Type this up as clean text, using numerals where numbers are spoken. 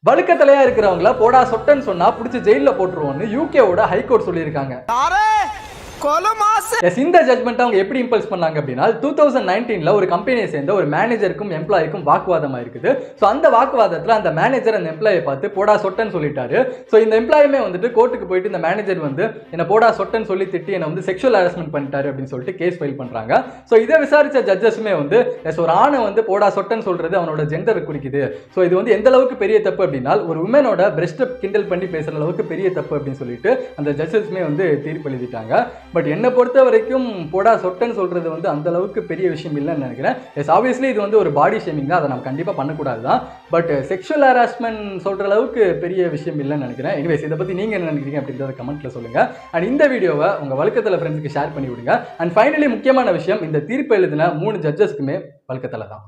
வழுக்கத்தலையா இருக்கிறவங்கள போடா சொட்டன்னு சொன்னா புடிச்சு ஜெயில போட்டுருவோம்னு யூகேவோட ஹைகோர்ட் சொல்லியிருக்காங்க. இந்த ஜட்மெண்ட் அவங்க எப்படி இம்பல்ஸ் பண்ணாங்க அப்படின்னா 2019ல ஒரு கம்பெனியை சேர்ந்த ஒரு மேனேஜருக்கும் எம்ப்ளாய்க்கும் வாக்குவாதமா இருக்குது. ஸோ அந்த வாக்குவாதத்தில் அந்த மேனேஜர் அந்த எம்ப்ளாயை பார்த்து போடா சொட்டன்னு சொல்லிட்டாரு. ஸோ இந்த எம்ப்ளாயுமே வந்துட்டு கோர்ட்டுக்கு போயிட்டு இந்த மேனேஜர் வந்து என்ன போடா சொட்டன்னு சொல்லி திட்டி என்ன வந்து செக்ஷுவல் ஹராஸ்மெண்ட் பண்ணிட்டாரு அப்படின்னு சொல்லிட்டு கேஸ் ஃபைல் பண்றாங்க. ஸோ இதை விசாரிச்ச ஜட்ஜஸுமே வந்து ஒரு ஆணை வந்து போடா சொட்டன்னு சொல்றது அவனோட ஜெண்டர் குறிக்குது. ஸோ இது வந்து எந்த அளவுக்கு பெரிய தப்பு அப்படின்னா ஒரு உமனோட பிரெஸ்ட் கிண்டல் பண்ணி பேசுற அளவுக்கு பெரிய தப்பு அப்படின்னு சொல்லிட்டு அந்த ஜட்ஜஸுமே வந்து தீர்ப்பு எழுதிட்டாங்க. பட் என்ன பொறுத்த வரைக்கும் போடா சொட்டன்னு சொல்றது வந்து அந்த அளவுக்கு பெரிய விஷயம் இல்லைன்னு நினைக்கிறேன். எஸ் ஆப்வியஸ்லி இது வந்து ஒரு பாடி ஷேமிங் தான், அதை நம்ம கண்டிப்பாக பண்ணக்கூடாது தான். பட் செக்ஷுவல் ஹராஸ்மெண்ட் சொல்ற அளவுக்கு பெரிய விஷயம் இல்லைன்னு நினைக்கிறேன். எனிவேஸ் இதை பற்றி நீங்கள் என்ன நினைக்கிறீங்க அப்படின்றத கமெண்ட்ல சொல்லுங்க. அண்ட் இந்த வீடியோவை உங்கள் வழுக்கத்தலை ஃப்ரெண்ட்ஸுக்கு ஷேர் பண்ணி விடுங்க. அண்ட் ஃபைனலி முக்கியமான விஷயம், இந்த தீர்ப்பு எழுதின 3 ஜட்ஜஸ்க்குமே வழுக்கத்தலை தான்.